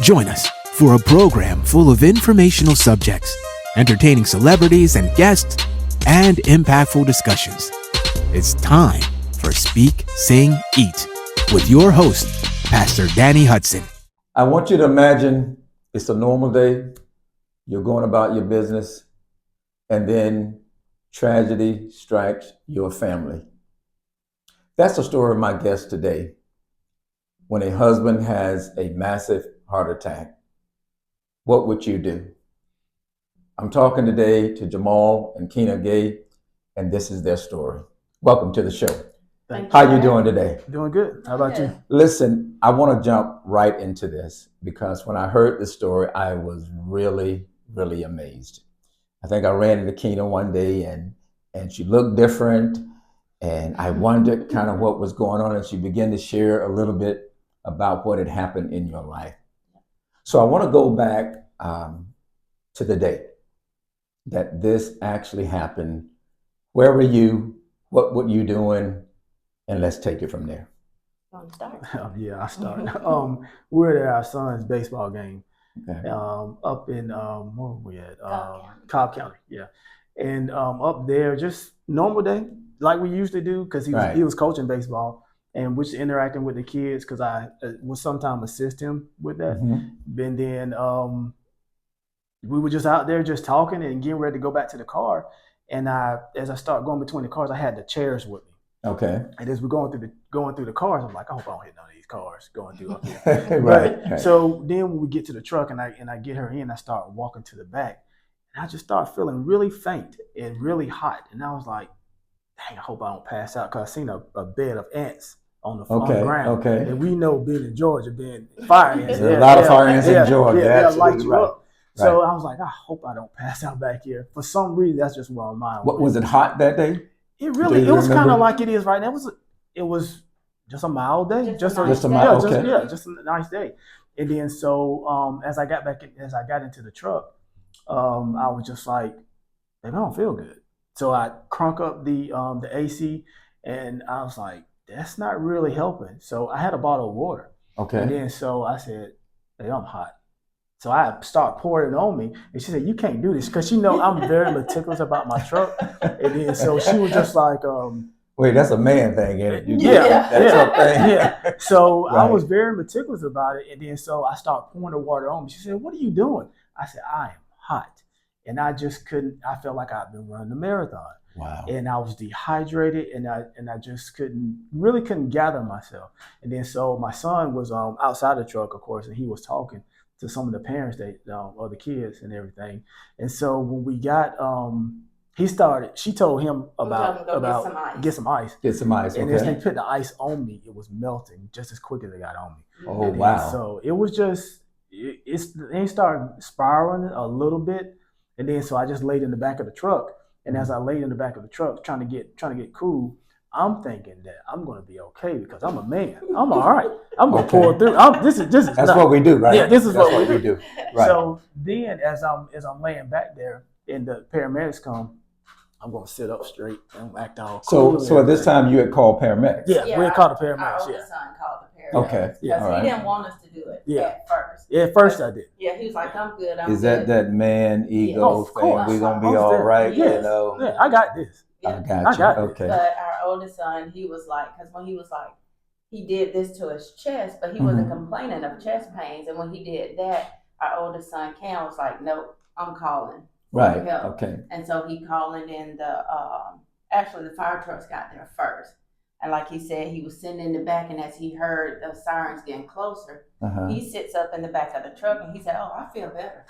Join us for a program full of informational subjects, entertaining celebrities and guests, and impactful discussions. It's time for Speak, Sing, Eat with your host, Pastor Danny Hudson. I want you to imagine it's a normal day. You're going about your business, and then tragedy strikes your family. That's the story of my guest today. When a husband has a massive heart attack, what would you do? I'm talking today to Jamul and Kina Gay, and this is their story. Welcome to the show. How you doing today? Doing good. How about you? Listen, I want to jump right into this because when I heard this story, I was really amazed. I think I ran into Kina one day and she looked different, and I wondered kind of what was going on, and she began to share a little bit about what had happened in your life. So I want to go back to the day that this actually happened. Where were you? What were you doing? And let's take it from there. Yeah, I start. We were at our son's baseball game. Okay. Up in where were we at? Cobb County. Yeah, and up there, just normal day like we usually do because he was coaching baseball and was interacting with the kids because I would sometimes assist him with that. Mm-hmm. And then we were just out there just talking and getting ready to go back to the car. And as I start going between the cars, I had the chairs with me. Okay. And as we're going through the cars, I'm like, I hope I don't hit none of these cars going through up here. Right. So then when we get to the truck and I get her in, I start walking to the back, and I just start feeling really faint and really hot. And I was like, dang, I hope I don't pass out because I seen a bed of ants on the ground. Okay. And we know being in Georgia, being fire ants. There's a lot of fire ants in Georgia. Yeah, light you right. up. So I was like, I hope I don't pass out back here. For some reason, that's just where my mind What was it hot that day? It was kind of like it is right now. It was just a mild day, just a nice day. And then so as I got into the truck, I was just like, I don't feel good. So I crunk up the AC, and I was like, that's not really helping. So I had a bottle of water. Okay. And then so I said, hey, I'm hot. So I start pouring it on me, and she said, "You can't do this," because I'm very meticulous about my truck. And then so she was just like, "Wait, that's a man thing, ain't it?" That's her thing. Yeah. So I was very meticulous about it, and then so I started pouring the water on me. She said, "What are you doing?" I said, "I am hot," and I just couldn't. I felt like I'd been running a marathon. Wow. And I was dehydrated, and I just couldn't gather myself. And then so my son was outside the truck, of course, and he was talking to some of the parents or the kids and everything. And so when we got, she told him about get some ice. Get some ice, and as they put the ice on me, it was melting just as quick as it got on me. Oh, wow. So it was just, they started spiraling a little bit. And then so I just laid in the back of the truck. And as I laid in the back of the truck trying to get cool, I'm thinking that I'm going to be okay because I'm a man. I'm all right. I'm going to pull through. That's what we do, right? Yeah, this is That's what we do. Right. So then as I'm laying back there and the paramedics come, I'm going to sit up straight and act all cool. So at this time you had called paramedics? Yeah, we had called the paramedics. Our oldest son called the paramedics. Okay. Because all right. he didn't want us to do it at first. Yeah, at first I did. Yeah, he was like, I'm good. Is that man ego thing? We're going to be all right, Yeah, I got this. Yeah. I got you. Okay. But our oldest son, he was like, because when he was like, he did this to his chest, but he wasn't complaining of chest pains. And when he did that, our oldest son, Cam, was like, nope, I'm calling. Right. Help. Okay. And so he calling in actually the fire trucks got there first. And like he said, he was sitting in the back, and as he heard the sirens getting closer, he sits up in the back of the truck and he said, oh, I feel better.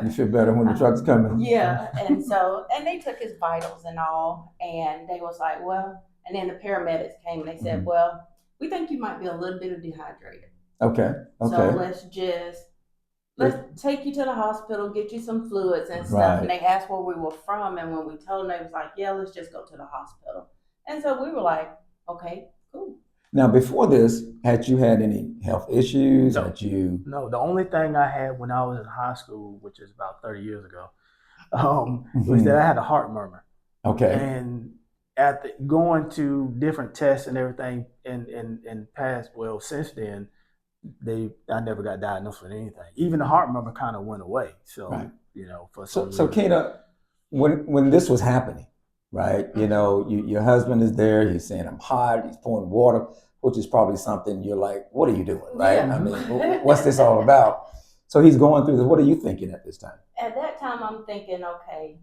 You feel better when the truck's coming? Yeah. And so, and they took his vitals and all, and they was like, well, and then the paramedics came and they said, well, we think you might be a little bit dehydrated. Okay. So let's take you to the hospital, get you some fluids and stuff. Right. And they asked where we were from, and when we told them, they was like, yeah, let's just go to the hospital. And so we were like, okay, cool. Now, before this, had you had any health issues? No. No, the only thing I had when I was in high school, which is about 30 years ago, was that I had a heart murmur. Okay. And after going to different tests and everything and past, well, since then, I never got diagnosed with anything. Even the heart murmur kind of went away. So, right. for some So Kina, when this was happening, right? Your husband is there. He's saying, I'm hot. He's pouring water, which is probably something you're like, what are you doing, right? Yeah. I mean, what's this all about? So he's going through this. What are you thinking at this time? At that time, I'm thinking, okay,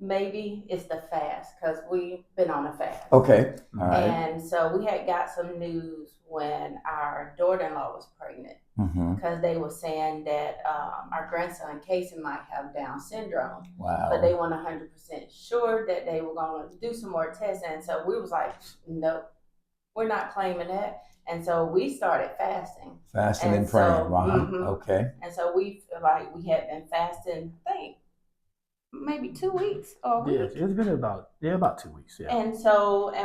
maybe it's the fast because we've been on a fast. Okay, all right. And so we had got some news when our daughter-in-law was pregnant because they were saying that our grandson Casey might have Down syndrome. Wow. But they weren't 100% sure that they were going to do some more tests. And so we was like, nope, we're not claiming that. And so we started fasting. Fasting and praying, wow. Okay. And so we had been fasting, I think, maybe 2 weeks or a week. Yeah, it's been about 2 weeks. Yeah. And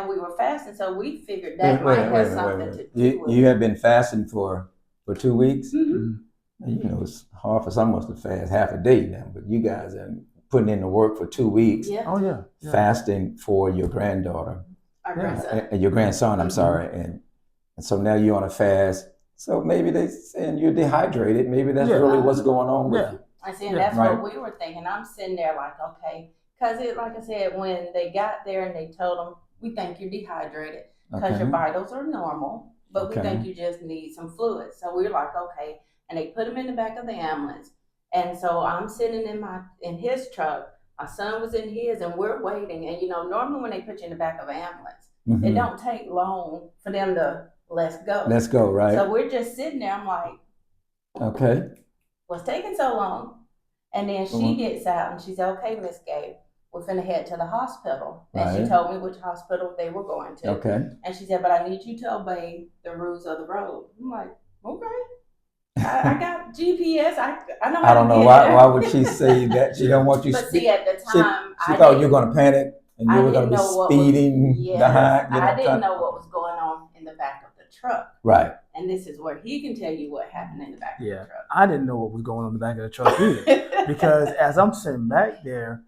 we were fasting, so we figured that might have something to do with it. You have been fasting for 2 weeks? Mm-hmm. It's hard for some of us to fast half a day now, but you guys are putting in the work for 2 weeks. Yeah. Oh yeah. Fasting for your granddaughter. Our grandson. Your grandson, I'm sorry. And so now you're on a fast. So maybe they're saying you're dehydrated. Maybe that's really what's going on with you. I see, and that's what we were thinking. I'm sitting there like, okay, because like I said, when they got there and they told them, we think you're dehydrated because your vitals are normal, but we think you just need some fluids. So we were like, okay, and they put him in the back of the ambulance. And so I'm sitting in his truck. My son was in his, and we're waiting. And normally when they put you in the back of an ambulance, it don't take long for them to let's go, right? So we're just sitting there. I'm like, okay. What's taking so long? And then she gets out and she said, okay, Miss Gay, we're finna head to the hospital. And she told me which hospital they were going to. Okay. And she said, but I need you to obey the rules of the road. I'm like, okay. I got GPS. I know how to get there. I don't know why would she say that? She don't want you. But see, at the time, she thought you were going to panic and you were going to be speeding behind. I didn't know what was going on in the back of the truck. Right. And this is where he can tell you what happened in the back of the truck. I didn't know what was going on in the back of the truck either. Because as I'm sitting back there,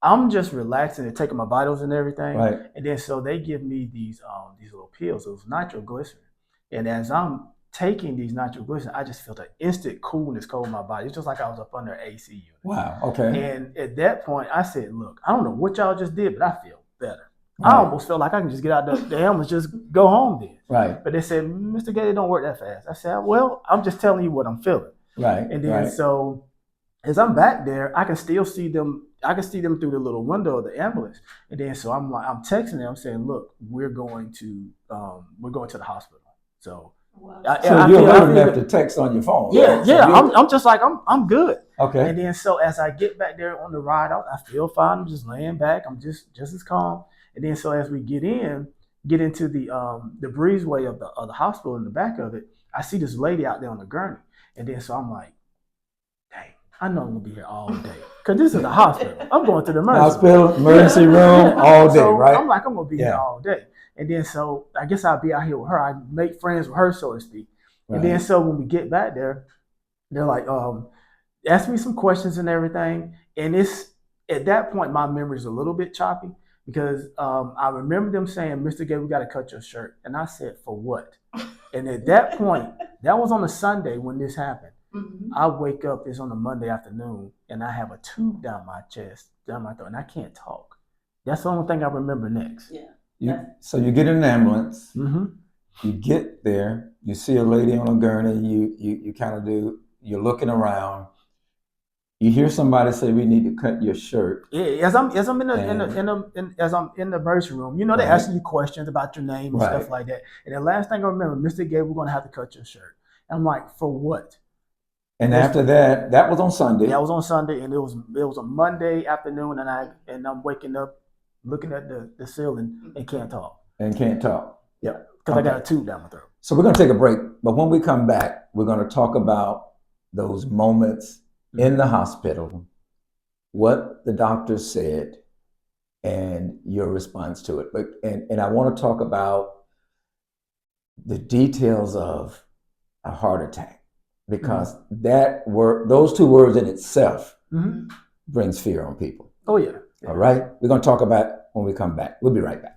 I'm just relaxing and taking my vitals and everything. Right. And then so they give me these little pills, those nitroglycerin. And as I'm taking these nitroglycerin, I just felt an instant coolness cold in my body. It's just like I was up under an AC unit. Wow. Okay. And at that point, I said, look, I don't know what y'all just did, but I feel better. Right. I almost felt like I can just get out the ambulance, just go home then. Right. But they said, Mr. Gay, it don't work that fast. I said, well, I'm just telling you what I'm feeling. Right. And then so as I'm back there, I can still see them. I can see them through the little window of the ambulance. And then so I'm texting them saying, look, we're going to the hospital. So you're old enough to text on your phone. Yeah. I'm just like, I'm good. Okay. And then so as I get back there on the ride out, I feel fine. I'm just laying back. I'm just as calm. And then so as we get into the breezeway of the hospital in the back of it, I see this lady out there on the gurney. And then so I'm like, dang, I know I'm gonna be here all day. Cause this is the hospital. I'm going to the emergency room all day, so right? I'm like, I'm gonna be here all day. And then so I guess I'll be out here with her. I make friends with her, so to speak. Right. And then so when we get back there, they're like, ask me some questions and everything. And it's at that point my memory's a little bit choppy. Because I remember them saying, Mr. Gay, we got to cut your shirt. And I said, for what? And at that point, that was on a Sunday when this happened. Mm-hmm. I wake up, it's on a Monday afternoon, and I have a tube down my chest, down my throat, and I can't talk. That's the only thing I remember next. Yeah. So you get in an ambulance, you get there, you see a lady on a gurney, you kind of you're looking around. You hear somebody say, "We need to cut your shirt." Yeah, as I'm in the emergency room, they asking you questions about your name and stuff like that. And the last thing I remember, Mr. Gay, we're gonna have to cut your shirt. And I'm like, for what? And after that was on Sunday. That was on Sunday, and it was a Monday afternoon, and I'm waking up, looking at the ceiling and can't talk. Yeah, because I got a tube down my throat. So we're gonna take a break, but when we come back, we're gonna talk about those moments in the hospital, what the doctor said, and your response to it. And I want to talk about the details of a heart attack, because those two words in itself brings fear on people. Oh yeah. All right, we're going to talk about it when we come back. We'll be right back.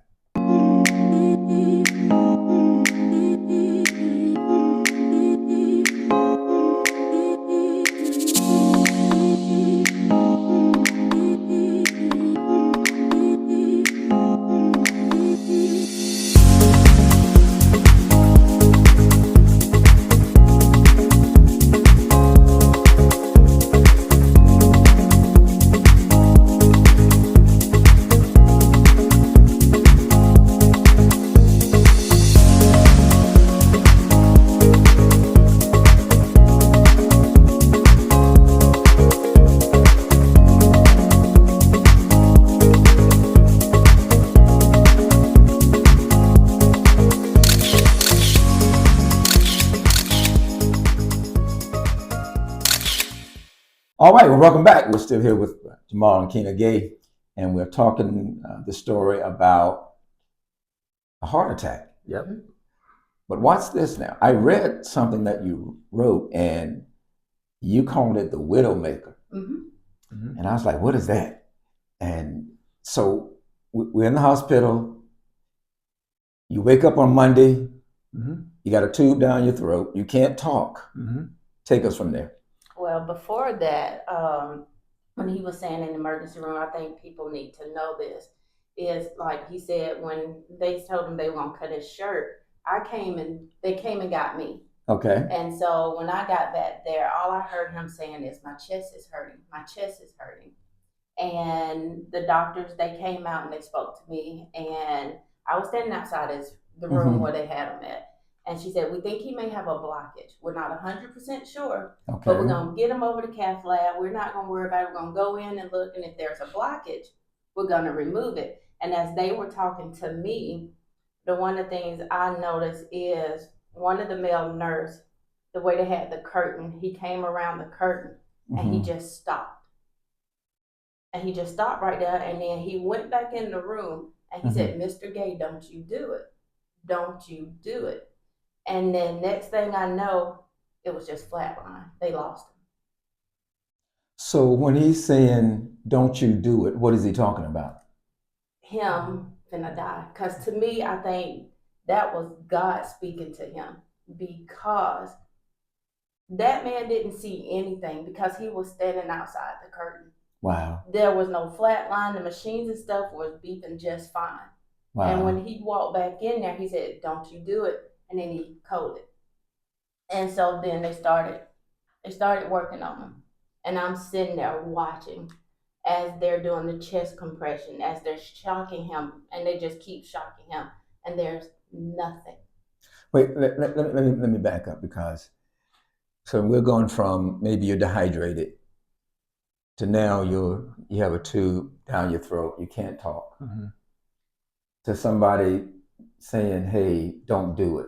All right, well, welcome back. We're still here with Jamul and Kina Gay, and we're talking the story about a heart attack. Yep. But watch this now. I read something that you wrote, and you called it the Widowmaker. And I was like, what is that? And so we're in the hospital. You wake up on Monday. You got a tube down your throat. You can't talk. Take us from there. Well, before that, when he was saying in the emergency room, I think people need to know this, is like he said, when they told him they were going to cut his shirt, they came and got me. Okay. And so when I got back there, all I heard him saying is, my chest is hurting. My chest is hurting. And the doctors, they came out and they spoke to me. And I was standing outside the room where they had him at. And she said, we think he may have a blockage. We're not 100% sure, but we're going to get him over to cath lab. We're not going to worry about it. We're going to go in and look. And if there's a blockage, we're going to remove it. And as they were talking to me, one of the things I noticed is one of the male nurse, the way they had the curtain, he came around the curtain and he just stopped. And he just stopped right there. And then he went back in the room and he said, Mr. Gay, don't you do it. Don't you do it. And then next thing I know, it was just flatline. They lost him. So when he's saying, don't you do it, what is he talking about? Him finna die. Because to me, I think that was God speaking to him, because that man didn't see anything because he was standing outside the curtain. Wow. There was no flat line. The machines and stuff was beeping just fine. Wow. And when he walked back in there, he said, don't you do it. And then he coded. And so then they started working on him. And I'm sitting there watching as they're doing the chest compression, as they're shocking him, and they just keep shocking him, and there's nothing. Wait, let me back up, because so we're going from maybe you're dehydrated to now you have a tube down your throat, you can't talk, to somebody saying, hey, don't do it.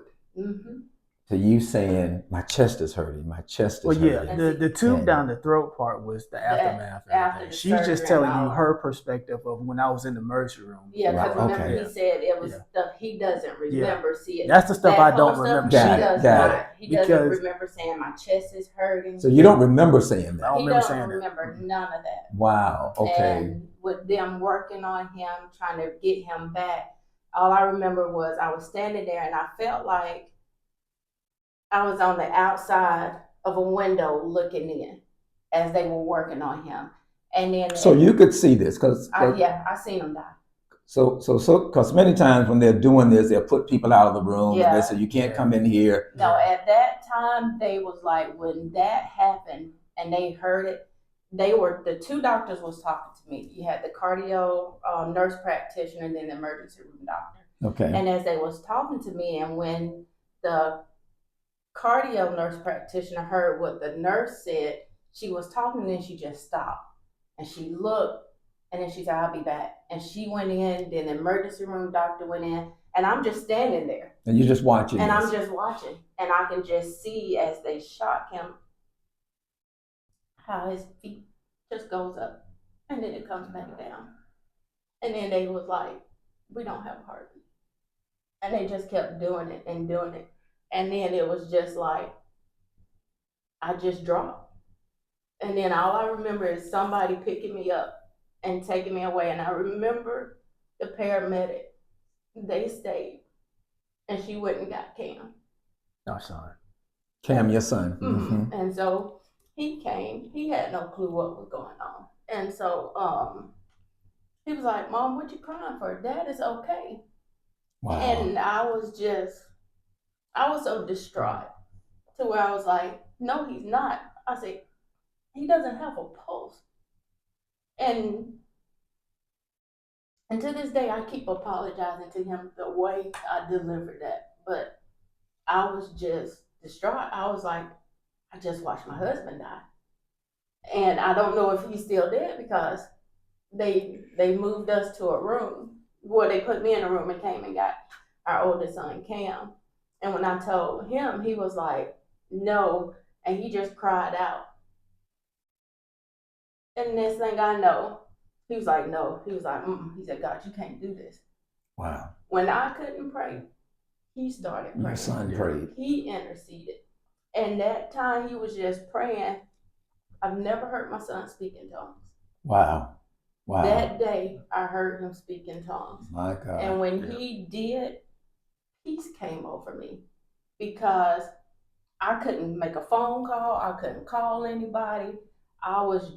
To you saying, my chest is hurting, my chest is hurting. Well, yeah, the tube down the throat part was the aftermath. She's just telling you her perspective of when I was in the emergency room. Yeah, because remember he said it was stuff he doesn't remember seeing. That's the stuff I don't remember. He doesn't remember saying my chest is hurting. So you don't remember saying that? He doesn't remember none of that. Wow, okay. And with them working on him, trying to get him back, all I remember was I was standing there and I felt like I was on the outside of a window looking in as they were working on him. And then so you could see this because I seen him die. So because many times when they're doing this, they'll put people out of the room and they say you can't come in here. No, at that time they was like, when that happened and they heard it, the two doctors was talking to me. You had the cardio nurse practitioner and then the emergency room doctor. Okay. And as they was talking to me, and when the cardio nurse practitioner heard what the nurse said, she was talking and then she just stopped and she looked and then she said, I'll be back. And she went in, then the emergency room doctor went in, and I'm just standing there. And you're just watching. And I'm just watching. And I can just see as they shock him how his feet just goes up and then it comes back down. And then they was like, we don't have a heartbeat. And they just kept doing it and doing it. And then it was just like, I just dropped. And then all I remember is somebody picking me up and taking me away. And I remember the paramedic, they stayed. And she went and got Cam. Our son. Cam, your son. Mm-hmm. And so he came. He had no clue what was going on. And so he was like, Mom, what you crying for? Dad is okay. Wow. And I was so distraught to where I was like, no, he's not. I said, he doesn't have a pulse. And to this day, I keep apologizing to him the way I delivered that. But I was just distraught. I was like, I just watched my husband die. And I don't know if he's still dead because they moved us to a room. Well, they put me in a room and came and got our oldest son, Cam. And when I told him, he was like, no. And he just cried out. And the next thing I know, he was like, no. He was like, he said, God, you can't do this. Wow. When I couldn't pray, he started praying. Your son prayed. He interceded. And that time he was just praying. I've never heard my son speak in tongues. Wow. Wow. That day I heard him speak in tongues. My God. And when he did, peace came over me because I couldn't make a phone call. I couldn't call anybody. I was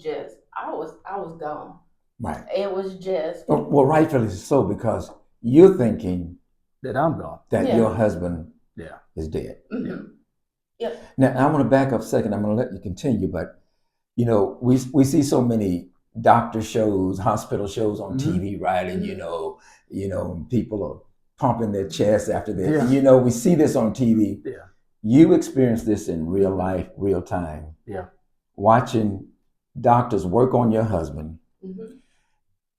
gone. Right. It was just. Well, rightfully so, because you're thinking that I'm gone. That your husband is dead. Mm-hmm. Yep. Now, I want to back up a second. I'm going to let you continue, but you know, we see so many doctor shows, hospital shows on TV, right? And you know, people are pumping their chests after this. Yeah. You know, we see this on TV. Yeah. You experienced this in real life, real time. Yeah. Watching doctors work on your husband,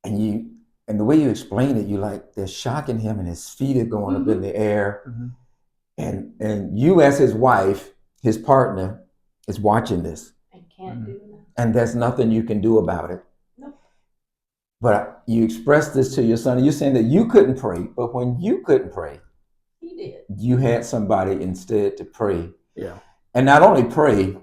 and the way you explain it, you like they're shocking him, and his feet are going up in the air, and you as his wife, his partner, is watching this. And can't do nothing. And there's nothing you can do about it. Nope. But you expressed this to your son, and you're saying that you couldn't pray, but when you couldn't pray, he did. You had somebody instead to pray. Yeah. And not only pray,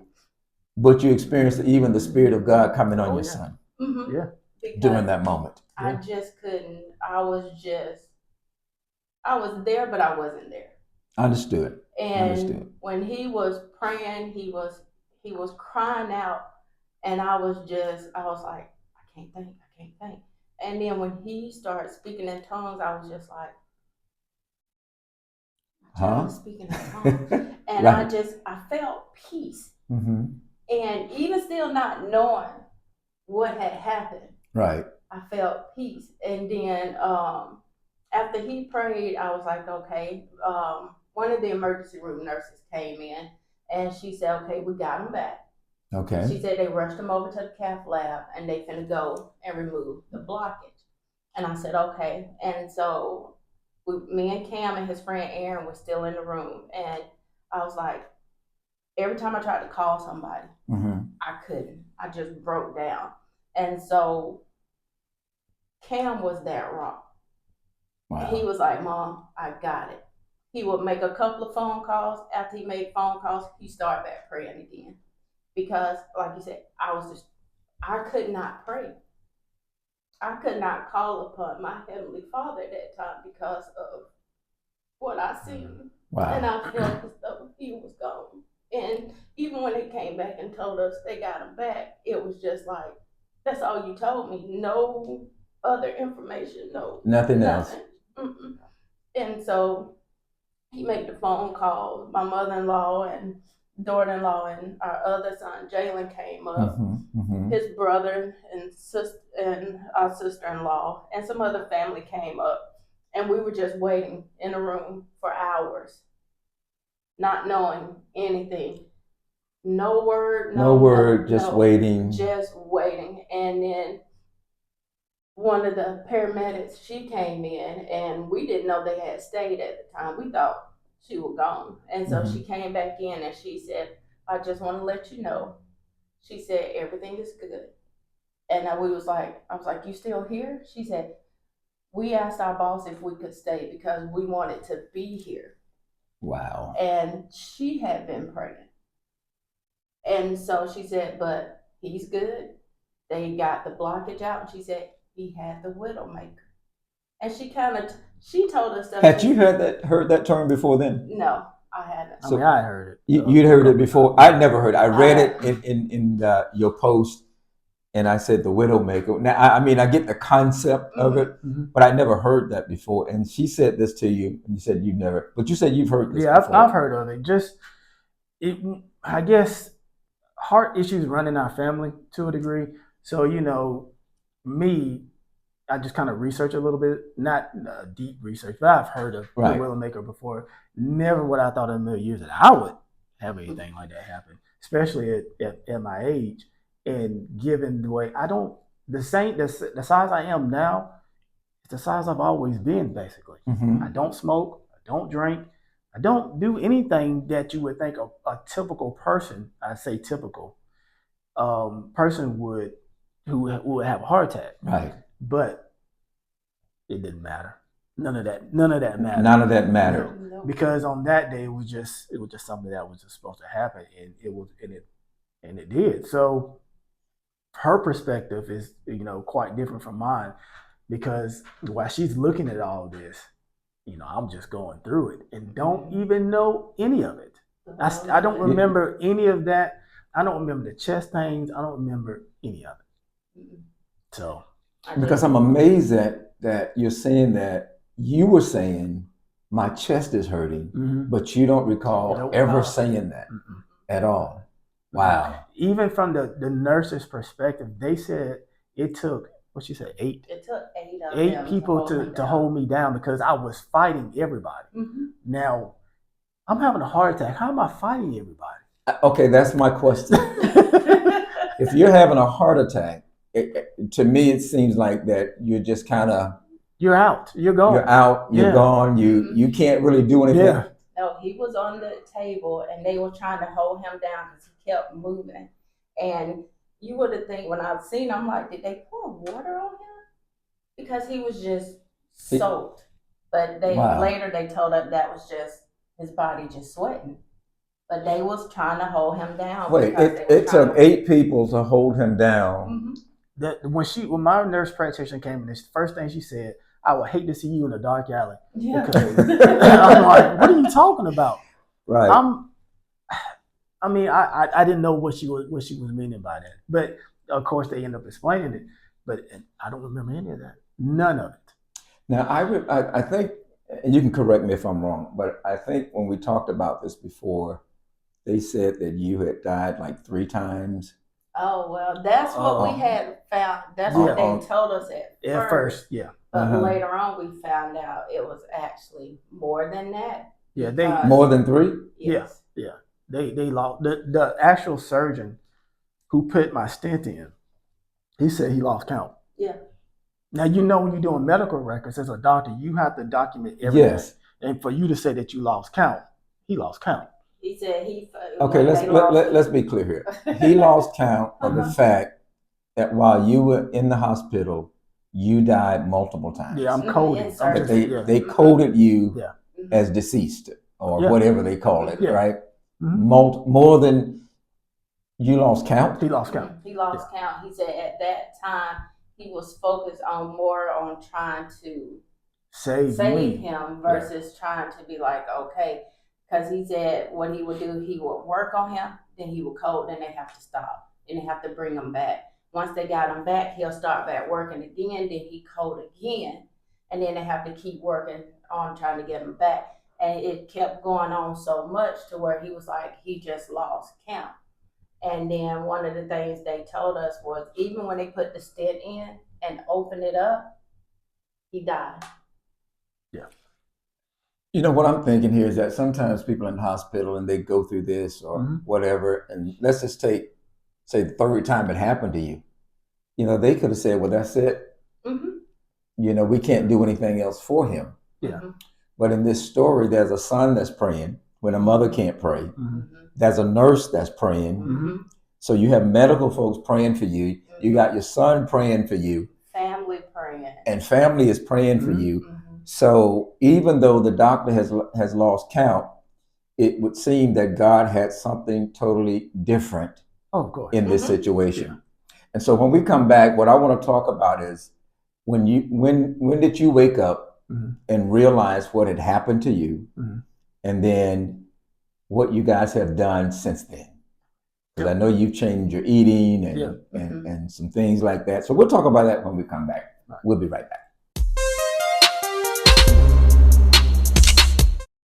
but you experienced even the Spirit of God coming on your son. Mm-hmm. Yeah. Because during that moment. I just couldn't. I was there, but I wasn't there. Understood. And when he was praying, he was crying out, and I was like, I can't think. And then when he started speaking in tongues, I was just like, speaking in tongues. And right. I felt peace. And even still not knowing what had happened, right, I felt peace. And then after he prayed, I was like, okay. One of the emergency room nurses came in, and she said, okay, we got him back. Okay. She said they rushed him over to the cath lab, and they finna go and remove the blockage. And I said, okay. And so me and Cam and his friend Aaron were still in the room, and I was like, every time I tried to call somebody, I couldn't. I just broke down. And so Cam was that raw. Wow. He was like, Mom, I got it. He would make a couple of phone calls. After he made phone calls, he started back praying again. Because, like you said, I could not pray. I could not call upon my Heavenly Father at that time because of what I seen. Wow. And I felt as though he was gone. And even when they came back and told us they got him back, it was just like, that's all you told me. No other information, nothing else. And so he made the phone call. My mother-in-law and daughter-in-law and our other son, Jalen, came up. His brother and our sister-in-law and some other family came up. And we were just waiting in a room for hours, not knowing anything. No word. No word, just waiting. Just waiting. And then one of the paramedics, she came in, and we didn't know they had stayed at the time. We thought she was gone. And so she came back in, and she said, I just want to let you know. She said, everything is good. And I was like, you still here? She said, we asked our boss if we could stay because we wanted to be here. Wow. And she had been pregnant. And so she said, but he's good. They got the blockage out, and she said he had the widowmaker. And she told us that. Had you heard that term before then? No, I hadn't. So, I heard it. You'd heard it before. I'd never heard it. I read it in your post, and I said the widowmaker. Now, I get the concept of it, but I never heard that before. And she said this to you, and you said you've never, but you said you've heard this before. I've heard of it. I guess heart issues run in our family to a degree. So, me, I just kind of research a little bit, not deep research, but I've heard of the widowmaker before. Never would I thought in a million years that I would have anything like that happen, especially at my age. And given the way the size I am now, it's the size I've always been, basically. I don't smoke, I don't drink, I don't do anything that you would think a typical person, I say typical, person would who would have a heart attack. Right. But it didn't matter. None of that mattered. None of that mattered. No, because on that day it was just something that was just supposed to happen, and it did. So her perspective is, quite different from mine, because while she's looking at all this, I'm just going through it and don't even know any of it. I don't remember any of that. I don't remember the chest pains. I don't remember any of it. So, because I'm amazed that you're saying that you were saying my chest is hurting, but you don't recall ever saying that at all. Wow. Even from the nurse's perspective, they said it took, what she said, 8? It took 8 of them people to hold me down, because I was fighting everybody. Now, I'm having a heart attack. How am I fighting everybody? Okay, that's my question. If you're having a heart attack, to me, it seems like that you're just kind of... You're out. You're gone. You're out. You're gone. You can't really do anything. Yeah. No, he was on the table, and they were trying to hold him down because he kept moving. And you would have think, when I seen him, I'm like, did they pour water on him? Because he was just soaked. But later they told us that was just his body just sweating. But they was trying to hold him down. Wait, it took 8 people to hold him down. That when my nurse practitioner came in, the first thing she said, "I would hate to see you in a dark alley." Yeah. I'm like, what are you talking about? Right. I didn't know what she was meaning by that. But of course they end up explaining it. But I don't remember any of that. None of it. Now I think, and you can correct me if I'm wrong, but I think when we talked about this before, they said that you had died like 3 times. Oh, well, that's what we had found. That's what they told us at first. Yeah. But later on, we found out it was actually more than that. Yeah, more than 3? Yes. Yeah. They lost the actual surgeon who put my stent in. He said he lost count. Yeah. Now, when you're doing medical records as a doctor, you have to document everything. Yes. And for you to say that you lost count, he lost count. He said he. Okay, let's be clear here. He lost count of the fact that while you were in the hospital, you died multiple times. Yeah, I'm coding. They coded you as deceased or whatever they call it, right? More than you lost count. He lost count. He lost count. He said at that time he was focused more on trying to save him versus trying to be like, okay. Because he said what he would do, he would work on him, then he would code, then they have to stop. Then they have to bring him back. Once they got him back, he'll start back working again, then he code again. And then they have to keep working on trying to get him back. And it kept going on so much to where he was like, he just lost count. And then one of the things they told us was, even when they put the stent in and opened it up, he died. Yeah. What I'm thinking here is that sometimes people in the hospital and they go through this or whatever, and let's just say the 3rd time it happened to you, they could have said, well, that's it. We can't do anything else for him. Yeah. But in this story, there's a son that's praying when a mother can't pray. There's a nurse that's praying. So you have medical folks praying for you. You got your son praying for you. Family praying. And family is praying for you. So even though the doctor has lost count, it would seem that God had something totally different in this situation. Yeah. And so when we come back, what I want to talk about is when did you wake up and realize what had happened to you, and then what you guys have done since then. Because I know you've changed your eating and some things like that. So we'll talk about that when we come back. We'll be right back.